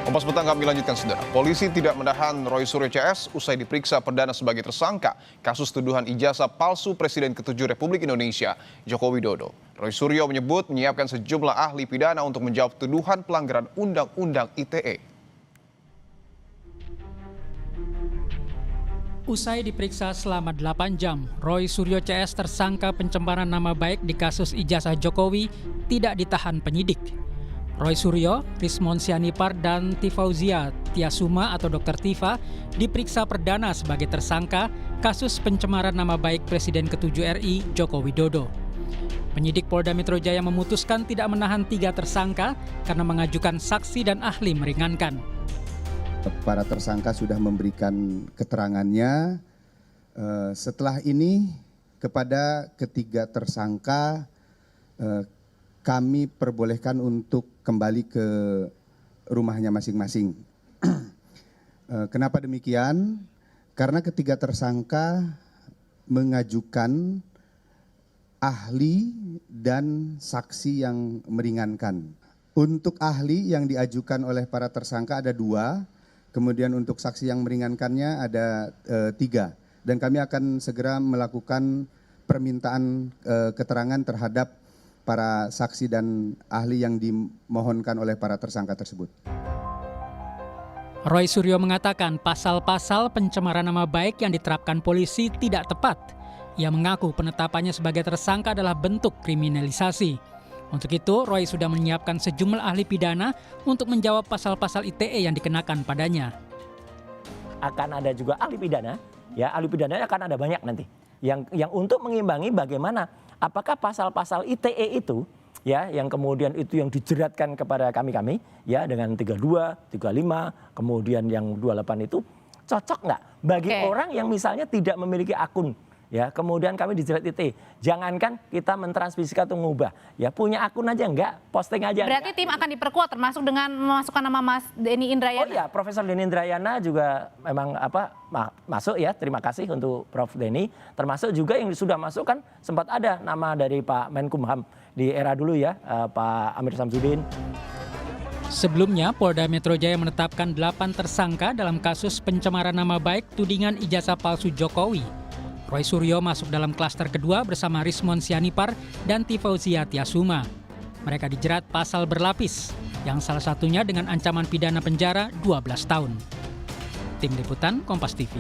Kompas Petang kami lanjutkan, saudara. Polisi tidak menahan Roy Suryo CS usai diperiksa perdana sebagai tersangka kasus tuduhan ijazah palsu Presiden ke-7 Republik Indonesia, Joko Widodo. Roy Suryo menyebut menyiapkan sejumlah ahli pidana untuk menjawab tuduhan pelanggaran Undang-Undang ITE. Usai diperiksa selama 8 jam, Roy Suryo CS tersangka pencemaran nama baik di kasus ijazah Jokowi tidak ditahan penyidik. Roy Suryo, Rismon Sianipar, dan Tifauzia Tiasuma atau Dr. Tifa diperiksa perdana sebagai tersangka kasus pencemaran nama baik Presiden ke-7 RI Joko Widodo. Penyidik Polda Metro Jaya memutuskan tidak menahan 3 tersangka karena mengajukan saksi dan ahli meringankan. Para tersangka sudah memberikan keterangannya. Setelah ini kepada ketiga tersangka kami perbolehkan untuk kembali ke rumahnya masing-masing. Kenapa demikian? Karena ketiga tersangka mengajukan ahli dan saksi yang meringankan. Untuk ahli yang diajukan oleh para tersangka ada 2, kemudian untuk saksi yang meringankannya ada 3. Dan kami akan segera melakukan permintaan keterangan terhadap para saksi dan ahli yang dimohonkan oleh para tersangka tersebut. Roy Suryo mengatakan pasal-pasal pencemaran nama baik yang diterapkan polisi tidak tepat. Ia mengaku penetapannya sebagai tersangka adalah bentuk kriminalisasi. Untuk itu, Roy sudah menyiapkan sejumlah ahli pidana untuk menjawab pasal-pasal ITE yang dikenakan padanya. Akan ada juga ahli pidana, ya ahli pidana akan ada banyak nanti. Yang untuk mengimbangi bagaimana apakah pasal-pasal ITE itu ya yang kemudian itu yang dijeratkan kepada kami ya dengan 32, 35, kemudian yang 28 itu cocok nggak bagi orang yang misalnya tidak memiliki akun ya kemudian kami dijerat ITE. Jangankan kita mentransmisikan atau mengubah ya punya akun aja enggak, posting aja. Berarti tim akan diperkuat termasuk dengan memasukkan nama Mas Denny Indrayana. Oh iya, Profesor Denny Indrayana juga memang masuk ya. Terima kasih untuk Prof Denny. Termasuk juga yang sudah masuk kan sempat ada nama dari Pak Menkumham di era dulu ya, Pak Amir Samsudin. Sebelumnya, Polda Metro Jaya menetapkan 8 tersangka dalam kasus pencemaran nama baik tudingan ijazah palsu Jokowi. Roy Suryo masuk dalam klaster kedua bersama Rismon Sianipar dan Tifauzia Tiasuma. Mereka dijerat pasal berlapis, yang salah satunya dengan ancaman pidana penjara 12 tahun. Tim Liputan Kompas TV.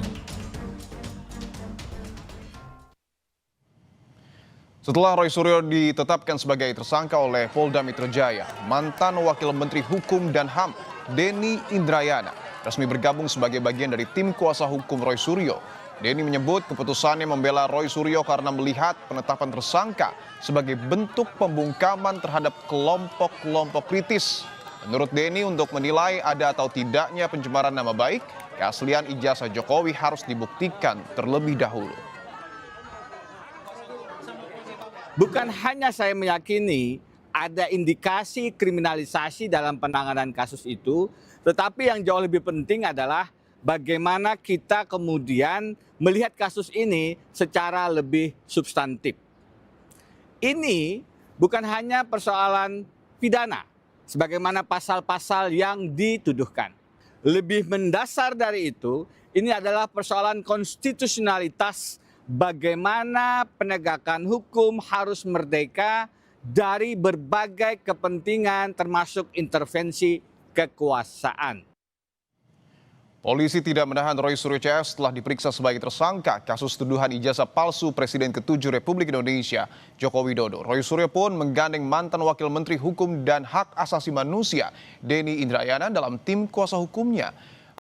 Setelah Roy Suryo ditetapkan sebagai tersangka oleh Polda Metro Jaya, mantan Wakil Menteri Hukum dan HAM Denny Indrayana resmi bergabung sebagai bagian dari tim kuasa hukum Roy Suryo. Denny menyebut keputusannya membela Roy Suryo karena melihat penetapan tersangka sebagai bentuk pembungkaman terhadap kelompok-kelompok kritis. Menurut Denny, untuk menilai ada atau tidaknya pencemaran nama baik, keaslian ijazah Jokowi harus dibuktikan terlebih dahulu. Bukan hanya saya meyakini ada indikasi kriminalisasi dalam penanganan kasus itu, tetapi yang jauh lebih penting adalah bagaimana kita kemudian melihat kasus ini secara lebih substantif. Ini bukan hanya persoalan pidana, sebagaimana pasal-pasal yang dituduhkan. Lebih mendasar dari itu, ini adalah persoalan konstitusionalitas bagaimana penegakan hukum harus merdeka dari berbagai kepentingan termasuk intervensi kekuasaan. Polisi tidak menahan Roy Suryo CS setelah diperiksa sebagai tersangka kasus tuduhan ijazah palsu Presiden ke-7 Republik Indonesia, Joko Widodo. Roy Suryo pun menggandeng mantan Wakil Menteri Hukum dan Hak Asasi Manusia, Denny Indrayana, dalam tim kuasa hukumnya.